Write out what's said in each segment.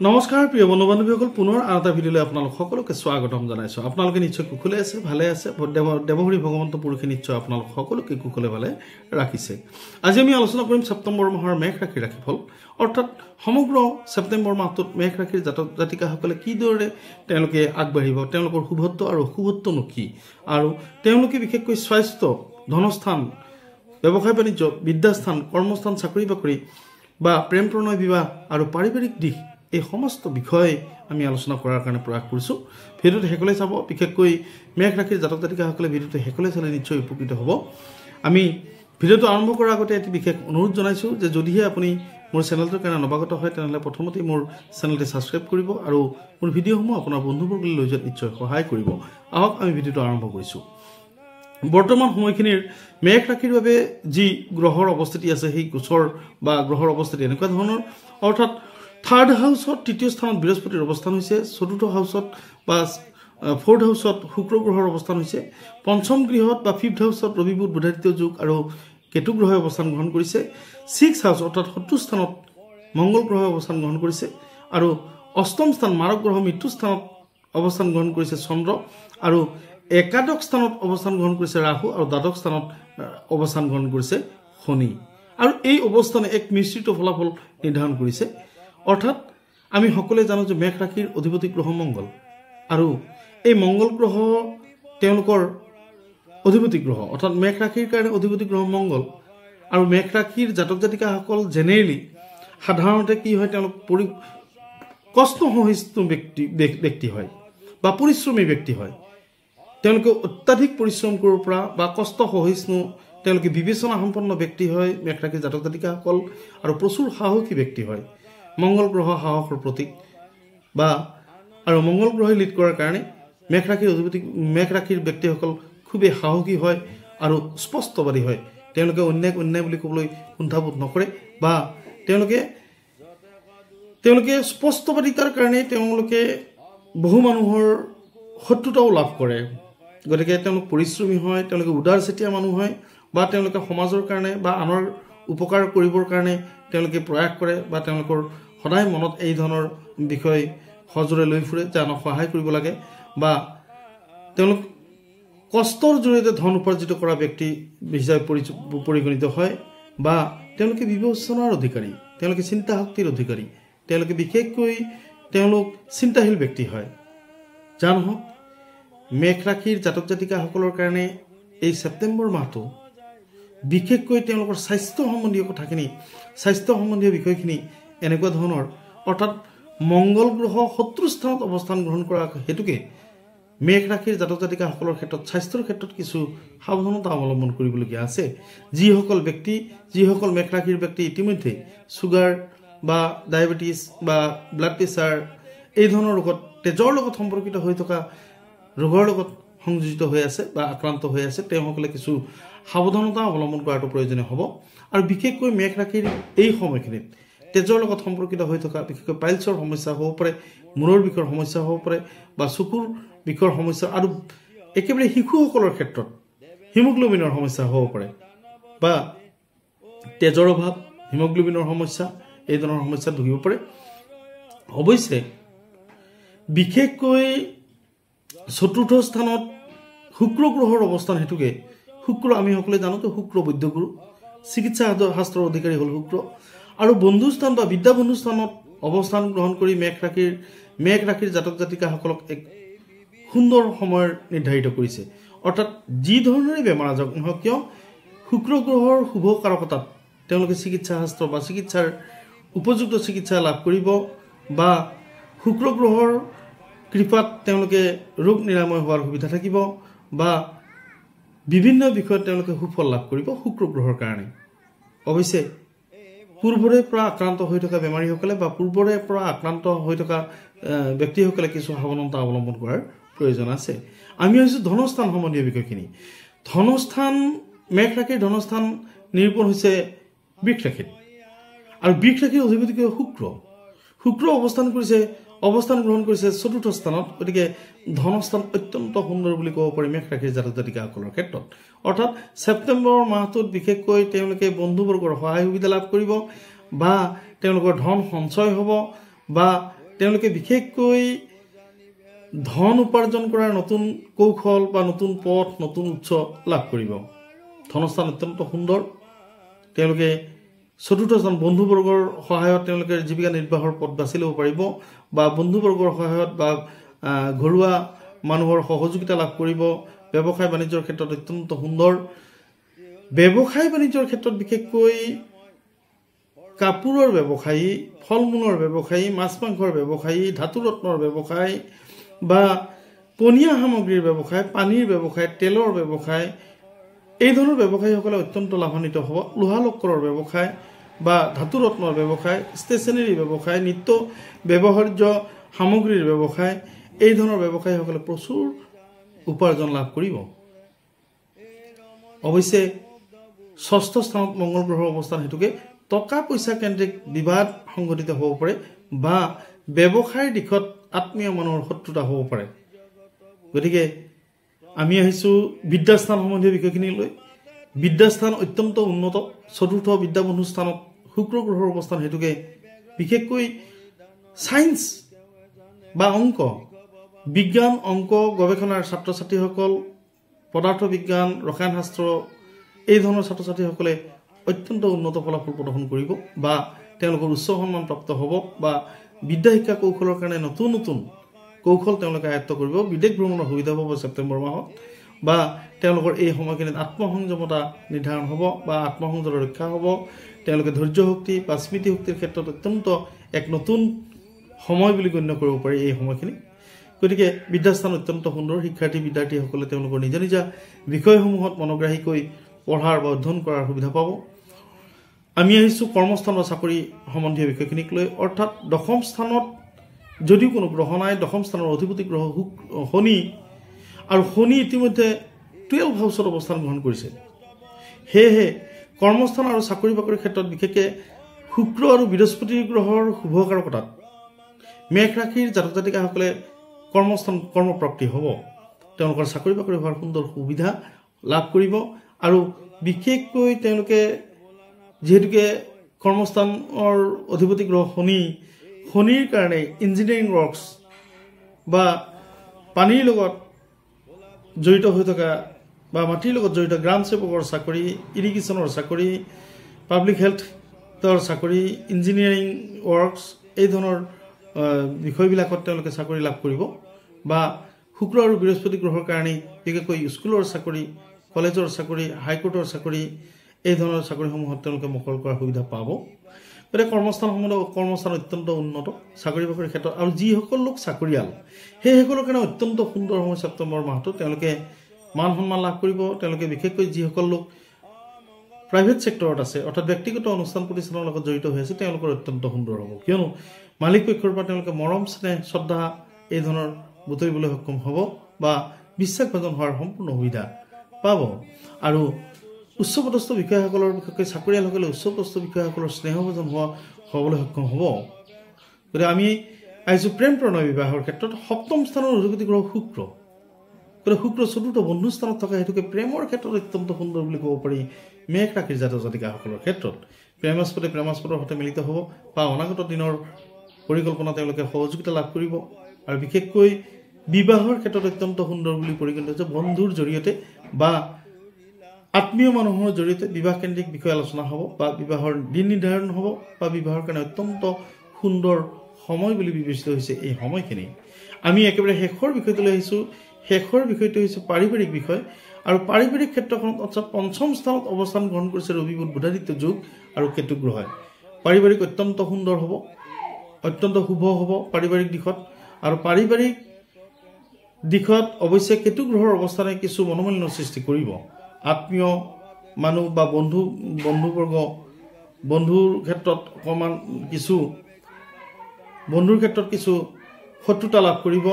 নমস্কাৰ প্ৰিয় বন্ধু বান্ধৱীসকল, পুনৰ আৰু এটা ভিডিঅ'লৈ আপোনালোক সকলোকে স্বাগতম জনাইছোঁ। আপোনালোকে নিশ্চয় কুশলে আছে, ভালে আছে। দেৱহৰি ভগৱন্ত পুৰুষে নিশ্চয় আপোনালোক সকলোকে কুশলে ভালে ৰাখিছে। আজি আমি আলোচনা কৰিম ছেপ্টেম্বৰ মাহৰ মেঘ ৰাশিৰ ৰাশিফল, অৰ্থাৎ সমগ্ৰ ছেপ্টেম্বৰ মাহটোত মেঘ ৰাশিৰ জাতক জাতিকাসকলে কিদৰে তেওঁলোকে আগবাঢ়িব, তেওঁলোকৰ শুভত্ব আৰু অশুভত্বনো কি, আৰু তেওঁলোকে বিশেষকৈ স্বাস্থ্য, ধনস্থান, ব্যৱসায় বাণিজ্য, বিদ্যাস্থান, কৰ্মস্থান, চাকৰি বাকৰি বা প্ৰেম প্ৰণয় বিবাহ আৰু পাৰিবাৰিক দিশ, এই সমস্ত বিষয়ে আমি আলোচনা কৰাৰ কাৰণে প্ৰয়াস কৰিছোঁ। ভিডিঅ'টো শেষলৈ চাব। বিশেষকৈ মেঘ ৰাশিৰ জাতক জাতিকাসকলে ভিডিঅ'টো শেষলৈ চালে নিশ্চয় উপকৃত হ'ব। আমি ভিডিঅ'টো আৰম্ভ কৰাৰ আগতে এটি বিশেষ অনুৰোধ জনাইছোঁ যে যদিহে আপুনি মোৰ চেনেলটোৰ কাৰণে নৱাগত হয় তেনেহ'লে প্ৰথমতে মোৰ চেনেলটি ছাবস্ক্ৰাইব কৰিব আৰু মোৰ ভিডিঅ'সমূহ আপোনাৰ বন্ধুবৰ্গলৈ লৈ যোৱাত নিশ্চয় সহায় কৰিব। আহক আমি ভিডিঅ'টো আৰম্ভ কৰিছোঁ। বৰ্তমান সময়খিনিৰ মেঘ ৰাশিৰ বাবে যি গ্ৰহৰ অৱস্থিতি আছে, সেই গোচৰ বা গ্ৰহৰ অৱস্থিতি এনেকুৱা ধৰণৰ, অৰ্থাৎ থাৰ্ড হাউচত তৃতীয় স্থানত বৃহস্পতিৰ অৱস্থান হৈছে, চতুৰ্থ হাউচত বা ফ'ৰ্থ হাউচত শুক্ৰ গ্ৰহৰ অৱস্থান হৈছে, পঞ্চম গৃহত বা ফিফ্থ হাউচত ৰবি বুধ বুধাদিত্য যোগ আৰু কেতু গ্ৰহে অৱস্থান গ্ৰহণ কৰিছে, ছিক্স হাউচ অৰ্থাৎ শত্ৰু স্থানত মংগল গ্ৰহে অৱস্থান গ্ৰহণ কৰিছে, আৰু অষ্টম স্থান মাৰক গ্ৰহ মৃত্যু স্থানত অৱস্থান গ্ৰহণ কৰিছে চন্দ্ৰ, আৰু একাদশ স্থানত অৱস্থান গ্ৰহণ কৰিছে ৰাহু, আৰু দ্বাদশ স্থানত অৱস্থান গ্ৰহণ কৰিছে শনি। আৰু এই অৱস্থানে এক মিশ্ৰিত ফলাফল নিৰ্ধাৰণ কৰিছে। অৰ্থাৎ আমি সকলোৱে জানো যে মেঘ ৰাশিৰ অধিপতি গ্ৰহ মংগল, আৰু এই মংগল গ্ৰহ তেওঁলোকৰ অধিপতি গ্ৰহ, অৰ্থাৎ মেঘ ৰাশিৰ কাৰণে অধিপতি গ্ৰহ মংগল। আৰু মেঘ ৰাশিৰ জাতক জাতিকাসকল জেনেৰেলি সাধাৰণতে কি হয়, তেওঁলোক কষ্ট সহিষ্ণু ব্যক্তি হয় বা পৰিশ্ৰমী ব্যক্তি হয়। তেওঁলোকে অত্যাধিক পৰিশ্ৰম কৰিব পৰা বা কষ্ট সহিষ্ণু, তেওঁলোকে বিবেচনা সম্পন্ন ব্যক্তি হয় মেঘ ৰাশিৰ জাতক জাতিকাসকল, আৰু প্ৰচুৰ সাহসী ব্যক্তি হয়। মংগল গ্ৰহ সাহসৰ প্ৰতীক, বা আৰু মংগল গ্ৰহে লিড কৰাৰ কাৰণে মেঘ ৰাশিৰ অধিপতি মেঘ ৰাশিৰ ব্যক্তিসকল খুবেই সাহসী হয় আৰু স্পষ্টবাদী হয়। তেওঁলোকে অন্যায় অন্যায় বুলি ক'বলৈ কুণ্ঠাবোধ নকৰে, বা তেওঁলোকে স্পষ্টবাদিতাৰ কাৰণে তেওঁলোকে বহু মানুহৰ শত্ৰুতাও লাভ কৰে। গতিকে তেওঁলোক পৰিশ্ৰমী হয়, তেওঁলোকে উদাৰ চেতিয়া মানুহ হয়, বা তেওঁলোকে সমাজৰ কাৰণে বা আনৰ উপকাৰ কৰিবৰ কাৰণে তেওঁলোকে প্ৰয়াস কৰে, বা তেওঁলোকৰ সদায় মনত এই ধৰণৰ বিষয় সজোৰে লৈ ফুৰে যে আনক সহায় কৰিব লাগে, বা তেওঁলোক কষ্টৰ জৰিয়তে ধন উপাৰ্জিত কৰা ব্যক্তি হিচাপে পৰিগণিত হয়, বা তেওঁলোকে বিবেচনাৰ অধিকাৰী, তেওঁলোকে চিন্তা শক্তিৰ অধিকাৰী, তেওঁলোকে বিশেষকৈ চিন্তাশীল ব্যক্তি হয়। যা নহওক, মেঘ ৰাশিৰ জাতক জাতিকাসকলৰ কাৰণে এই ছেপ্টেম্বৰ মাহটো বিশেষকৈ তেওঁলোকৰ স্বাস্থ্য সম্বন্ধীয় কথাখিনি, স্বাস্থ্য সম্বন্ধীয় বিষয়খিনি এনেকুৱা ধৰণৰ, অৰ্থাৎ মংগল গ্ৰহ শত্ৰু স্থানত অৱস্থান গ্ৰহণ কৰা হেতুকে মেঘ ৰাশিৰ জাতক জাতিকাসকলৰ ক্ষেত্ৰত স্বাস্থ্যৰ ক্ষেত্ৰত কিছু সাৱধানতা অৱলম্বন কৰিবলগীয়া আছে। যিসকল মেঘ ৰাশিৰ ব্যক্তি ইতিমধ্যে ছুগাৰ বা ডায়েবেটিছ বা ব্লাড প্ৰেছাৰ এই ধৰণৰ ৰোগত, তেজৰ লগত সম্পৰ্কিত হৈ থকা ৰোগৰ লগত সংযোজিত হৈ আছে বা আক্ৰান্ত হৈ আছে, তেওঁসকলে কিছু সাৱধানতা অৱলম্বন কৰাটো প্ৰয়োজনীয় হ'ব। আৰু বিশেষকৈ মেঘ ৰাশিৰ এই সময়খিনিত তেজৰ লগত সম্পৰ্কিত হৈ থকা বিশেষকৈ পাইলছৰ সমস্যা হ'ব পাৰে, মূৰৰ বিষৰ সমস্যা হ'ব পাৰে, বা চকুৰ বিষৰ সমস্যা, আৰু একেবাৰে শিশুসকলৰ ক্ষেত্ৰত হিমোগ্ল'বিনৰ সমস্যা হ'ব পাৰে, বা তেজৰ অভাৱ, হিমোগ্ল'বিনৰ সমস্যা, এই ধৰণৰ সমস্যাত ভুগিব পাৰে। অৱশ্যে বিশেষকৈ চতুৰ্থ স্থানত শুক্ৰ গ্ৰহৰ অৱস্থান হেতুকে, শুক্ৰ আমি সকলোৱে জানো যে শুক্ৰ বৈদ্যগুৰু, চিকিৎসা শাস্ত্ৰৰ অধিকাৰী হ'ল শুক্ৰ, আৰু বন্ধুস্থান বা বিদ্যা বন্ধুস্থানত অৱস্থান গ্ৰহণ কৰি মেঘ ৰাশিৰ জাতক জাতিকাসকলক এক সুন্দৰ সময় নিৰ্ধাৰিত কৰিছে। অৰ্থাৎ যি ধৰণৰে বেমাৰ আজাৰ নহওক কিয়, শুক্ৰ গ্ৰহৰ শুভ কাৰকতাত তেওঁলোকে চিকিৎসা শাস্ত্ৰ বা চিকিৎসাৰ উপযুক্ত চিকিৎসা লাভ কৰিব, বা শুক্ৰ গ্ৰহৰ কৃপাত তেওঁলোকে ৰোগ নিৰাময় হোৱাৰ সুবিধা থাকিব, বা বিভিন্ন বিষয়ত তেওঁলোকে সুফল লাভ কৰিব শুক্ৰ গ্ৰহৰ কাৰণে। অৱশ্যে পূৰ্বৰে পৰা আক্ৰান্ত হৈ থকা বেমাৰীসকলে বা পূৰ্বৰে পৰা আক্ৰান্ত হৈ থকা ব্যক্তিসকলে কিছু সাৱধানতা অৱলম্বন কৰাৰ প্ৰয়োজন আছে। আমি হৈছোঁ ধনস্থান সম্বন্ধীয় বিষয়খিনি। ধনস্থান, মেঘ ৰাশিৰ ধনস্থান নিৰূপণ হৈছে বৃষ ৰাশিত, আৰু বৃষ ৰাশিৰ অধিপতি শুক্ৰ অৱস্থান গ্ৰহণ কৰিছে চতুৰ্থ স্থানত। গতিকে ধনস্থান অত্যন্ত সুন্দৰ বুলি ক'ব পাৰি মেঘ ৰাশিৰ জাতক জাতিকাসকলৰ ক্ষেত্ৰত। অৰ্থাৎ ছেপ্টেম্বৰ মাহটোত বিশেষকৈ তেওঁলোকে বন্ধুবৰ্গৰ সহায় সুবিধা লাভ কৰিব, বা তেওঁলোকৰ ধন সঞ্চয় হ'ব, বা তেওঁলোকে বিশেষকৈ ধন উপাৰ্জন কৰাৰ নতুন কৌশল বা নতুন পথ নতুন উৎস লাভ কৰিব। ধনস্থান অত্যন্ত সুন্দৰ। তেওঁলোকে চতুৰ্থজন বন্ধুবৰ্গৰ সহায়ত তেওঁলোকে জীৱিকা নিৰ্বাহৰ পথ বাছি ল'ব পাৰিব বা বন্ধুবৰ্গৰ সহায়ত বা ঘৰুৱা মানুহৰ সহযোগিতা লাভ কৰিব। ব্যৱসায় বাণিজ্যৰ ক্ষেত্ৰত অত্যন্ত সুন্দৰ। ব্যৱসায় বাণিজ্যৰ ক্ষেত্ৰত বিশেষকৈ কাপোৰৰ ব্যৱসায়ী, ফল মূলৰ ব্যৱসায়ী, মাছ মাংসৰ ব্যৱসায়ী, ধাতু ৰত্নৰ ব্যৱসায় বা পনীয়া সামগ্ৰীৰ ব্যৱসায়, পানীৰ ব্যৱসায়, তেলৰ ব্যৱসায়, এই ধৰণৰ ব্যৱসায়ীসকলে অত্যন্ত লাভান্বিত হ'ব। লোহা লক্কৰৰ ব্যৱসায় বা ধাতু ৰত্নৰ ব্যৱসায়, ষ্টেচনেৰী ব্যৱসায়, নিত্য ব্যৱহাৰ্য সামগ্ৰীৰ ব্যৱসায়, এই ধৰণৰ ব্যৱসায়ীসকলে প্ৰচুৰ উপাৰ্জন লাভ কৰিব। অৱশ্যে ষষ্ঠ স্থানত মংগল গ্ৰহৰ অৱস্থান হেতুকে টকা পইচা কেন্দ্ৰিক বিবাদ সংঘটিত হ'ব পাৰে বা ব্যৱসায়ৰ দিশত আত্মীয় মানুহৰ শত্ৰুতা হ'ব পাৰে। গতিকে আমি আহিছোঁ বিদ্যাস্থান সম্বন্ধীয় বিষয়খিনি লৈ। বিদ্যাস্থান অত্যন্ত উন্নত। চতুৰ্থ বিদ্যাবন্ধু স্থানত শুক্ৰ গ্ৰহৰ অৱস্থান হেতুকে বিশেষকৈ ছায়েন্স বা অংক, বিজ্ঞান অংক গৱেষণাৰ ছাত্ৰ ছাত্ৰীসকল, পদাৰ্থ বিজ্ঞান, ৰসায়ন শাস্ত্ৰ, এই ধৰণৰ ছাত্ৰ ছাত্ৰীসকলে অত্যন্ত উন্নত ফলাফল প্ৰদৰ্শন কৰিব বা তেওঁলোকৰ উচ্চ সন্মানপ্ৰাপ্ত হ'ব বা বিদ্যা শিক্ষা কৌশলৰ কাৰণে নতুন নতুন কৌশল তেওঁলোকে আয়ত্ব কৰিব। বিদেশ ভ্ৰমণৰ সুবিধা পাব ছেপ্টেম্বৰ মাহত বা তেওঁলোকৰ এই সময়খিনিত আত্মসংযমতা নিৰ্ধাৰণ হ'ব বা আত্মসংযমৰ ৰক্ষা হ'ব। তেওঁলোকে ধৈৰ্য শক্তি বা স্মৃতি শক্তিৰ ক্ষেত্ৰত অত্যন্ত এক নতুন সময় বুলি গণ্য কৰিব পাৰি এই সময়খিনি। গতিকে বিদ্যাস্থান অত্যন্ত সুন্দৰ। শিক্ষাৰ্থী বিদ্যাৰ্থীসকলে তেওঁলোকৰ নিজা নিজা বিষয়সমূহত মনোগ্ৰাহীকৈ পঢ়াৰ বা অধ্যয়ন কৰাৰ সুবিধা পাব। আমি আহিছোঁ কৰ্মস্থান বা চাকৰি সম্বন্ধীয় বিষয়খিনিক লৈ। অৰ্থাৎ দশম স্থানত যদিও কোনো গ্ৰহ নাই, দশম স্থানৰ অধিপতি গ্ৰহ শনি, আৰু শনি ইতিমধ্যে 12 হাউচত অৱস্থান গ্ৰহণ কৰিছে। সেয়েহে কৰ্মস্থান আৰু চাকৰি বাকৰিৰ ক্ষেত্ৰত বিশেষকৈ শুক্ৰ আৰু বৃহস্পতি গ্ৰহৰ শুভকাৰকতাত মেঘ ৰাশিৰ জাতক জাতিকাসকলে কৰ্মস্থান কৰ্মপ্ৰাপ্তি হ'ব। তেওঁলোকৰ চাকৰি বাকৰি হোৱাৰ সুন্দৰ সুবিধা লাভ কৰিব। আৰু বিশেষকৈ তেওঁলোকে যিহেতুকে কৰ্মস্থানৰ অধিপতি গ্ৰহ শনিৰ কাৰণে ইঞ্জিনিয়াৰিং ৱৰ্কছ বা পানীৰ লগত জড়িত হৈ থকা বা মাটিৰ লগত জড়িত গ্ৰাম সেৱকৰ চাকৰি, ইৰিগেশ্যনৰ চাকৰি, পাব্লিক হেল্থৰ চাকৰি, ইঞ্জিনিয়াৰিং ৱৰ্কছ, এই ধৰণৰ বিষয়বিলাকত তেওঁলোকে চাকৰি লাভ কৰিব বা শুক্ৰ আৰু বৃহস্পতি গ্ৰহৰ কাৰণে বিশেষকৈ স্কুলৰ চাকৰি, কলেজৰ চাকৰি, হাইকোৰ্টৰ চাকৰি, এই ধৰণৰ চাকৰিসমূহত তেওঁলোকে মুকল কৰাৰ সুবিধা পাব। গতিকে কৰ্মস্থান অত্যন্ত উন্নত চাকৰি বাকৰিৰ ক্ষেত্ৰত। আৰু যিসকল লোক চাকৰিয়াল সেইসকলৰ কাৰণে অত্যন্ত সুন্দৰ সময় ছেপ্টেম্বৰ মাহটো। তেওঁলোকে মান সন্মান লাভ কৰিব। তেওঁলোকে বিশেষকৈ যিসকল লোক প্ৰাইভেট ছেক্টৰত আছে, অৰ্থাৎ ব্যক্তিগত অনুষ্ঠান প্ৰতিষ্ঠানৰ লগত জড়িত হৈ আছে, তেওঁলোকৰ অত্যন্ত সুন্দৰ হ'ব। কিয়নো মালিক পক্ষৰ পৰা তেওঁলোকে মৰম স্নেহ শ্ৰদ্ধা এই ধৰণৰ বুটলিবলৈ সক্ষম হ'ব বা বিশ্বাসভাজন হোৱাৰ সম্পূৰ্ণ সুবিধা পাব। আৰু উচ্চপদস্থ বিষয়াসকলৰ বিশেষকৈ চাকৰিয়ালসকলে উচ্চপদস্থ বিষয়াসকলৰ স্নেহভাজন হ'বলৈ সক্ষম হ'ব। গতিকে আমি আহিছোঁ প্ৰেম প্ৰণয় বিবাহৰ ক্ষেত্ৰত। সপ্তম স্থানৰ অধিপতি গ্ৰহ শুক্ৰ। গতিকে শুক্ৰ চতুৰ্থ বন্ধু স্থানত থকা হেতুকে প্ৰেমৰ ক্ষেত্ৰত অত্যন্ত সুন্দৰ বুলি ক'ব পাৰি। মেঘ ৰাশিৰ জাতক জাতিকাসকলৰ ক্ষেত্ৰত প্ৰেমাস্পদৰ সৈতে মিলিত হ'ব বা অনাগত দিনৰ পৰিকল্পনা তেওঁলোকে সহযোগিতা লাভ কৰিব। আৰু বিশেষকৈ বিবাহৰ ক্ষেত্ৰত অত্যন্ত সুন্দৰ বুলি পৰিগণিত হৈছে। বন্ধুৰ জৰিয়তে বা আত্মীয় মানুহৰ জৰিয়তে বিবাহ কেন্দ্ৰিক বিষয় আলোচনা হ'ব বা বিবাহৰ দিন নিৰ্ধাৰণ হ'ব বা বিবাহৰ কাৰণে অত্যন্ত সুন্দৰ সময় বুলি বিবেচিত হৈছে এই সময়খিনি। আমি একেবাৰে শেষৰ বিষয়টোলৈ আহিছোঁ। শেষৰ বিষয়টো হৈছে পাৰিবাৰিক বিষয়। আৰু পাৰিবাৰিক ক্ষেত্ৰখনত অৰ্থাৎ পঞ্চম স্থানত অৱস্থান গ্ৰহণ কৰিছে ৰবি বুধ বুধাদিত্য যোগ আৰু কেতু গ্ৰহই। পাৰিবাৰিক অত্যন্ত সুন্দৰ হ'ব, অত্যন্ত শুভ হ'ব পাৰিবাৰিক দিশত। আৰু পাৰিবাৰিক দিশত অৱশ্যে কেতু গ্ৰহৰ অৱস্থানে কিছু মনোমালিন্য সৃষ্টি কৰিব। আত্মীয় মানুহ বা বন্ধুবৰ্গ, বন্ধুৰ ক্ষেত্ৰত অকণমান কিছু শত্ৰুতা লাভ কৰিব।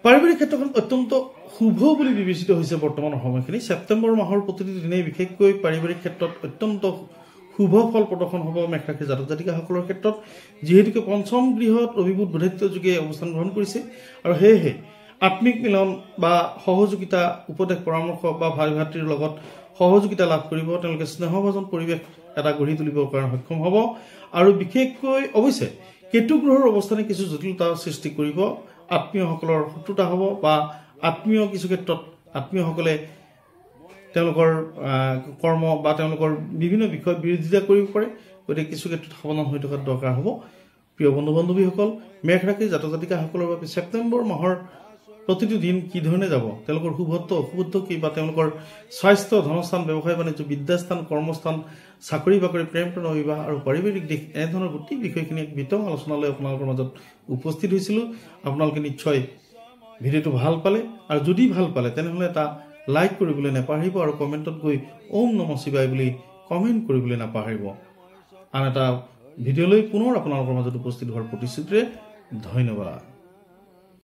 পাৰিবাৰিক ক্ষেত্ৰখন অত্যন্ত শুভ বুলি বিবেচিত হৈছে বৰ্তমানৰ সময়খিনি। ছেপ্টেম্বৰ মাহৰ প্ৰতিটো দিনেই বিশেষকৈ পাৰিবাৰিক ক্ষেত্ৰত অত্যন্ত শুভ ফল প্ৰদৰ্শন হ'ব মেঘ ৰাশিৰ জাতক জাতিকাসকলৰ ক্ষেত্ৰত। যিহেতুকে পঞ্চম গৃহত ৰবি বুধ বুধাদিত্য যোগে অৱস্থান গ্ৰহণ কৰিছে আৰু সেয়েহে আত্মিক মিলন বা সহযোগিতা, উপদেশ পৰামৰ্শ বা ভাই ভাতৃৰ লগত সহযোগিতা লাভ কৰিব। তেওঁলোকে স্নেহভাজন পৰিৱেশ এটা গঢ়ি তুলিবৰ কাৰণে সক্ষম হ'ব আৰু বিশেষকৈ অৱশ্যে কেতু গ্ৰহৰ অৱস্থানে কিছু জটিলতা সৃষ্টি কৰিব আত্মীয়সকলৰ শত্ৰুতা হ'ব বা আত্মীয় কিছু ক্ষেত্ৰত আত্মীয়সকলে তেওঁলোকৰ কৰ্ম বা তেওঁলোকৰ বিভিন্ন বিষয়ত বিৰোধিতা কৰিব পাৰে গতিকে কিছু ক্ষেত্ৰত সাৱধান হৈ থকাৰ দৰকাৰ হ'ব প্ৰিয় বন্ধু বান্ধৱীসকল মেঘ ৰাশিৰ জাতক জাতিকাসকলৰ বাবে ছেপ্টেম্বৰ মাহৰ প্ৰতিটো দিন কি ধৰণে যাব তেওঁলোকৰ শুভত্ব অশুভত্ব কি বা তেওঁলোকৰ স্বাস্থ্য ধনস্থান ব্যৱসায় বাণিজ্য বিদ্যাস্থান কৰ্মস্থান চাকৰি বাকৰি প্ৰেম প্ৰেম বিবাহ আৰু পাৰিবাৰিক দিশ এনেধৰণৰ গোটেই বিষয়খিনি এক বিতং আলোচনালৈ আপোনালোকৰ মাজত উপস্থিত হৈছিলোঁ আপোনালোকে নিশ্চয় ভিডিঅ'টো ভাল পালে আৰু যদি ভাল পালে তেনেহ'লে এটা লাইক কৰিবলৈ নাপাহৰিব আৰু কমেণ্টত গৈ ওম নমঃ শিৱায় বুলি কমেণ্ট কৰিবলৈ নাপাহৰিব আন এটা ভিডিঅ'লৈ পুনৰ আপোনালোকৰ মাজত উপস্থিত হোৱাৰ প্ৰতিশ্ৰুতিৰে ধন্যবাদ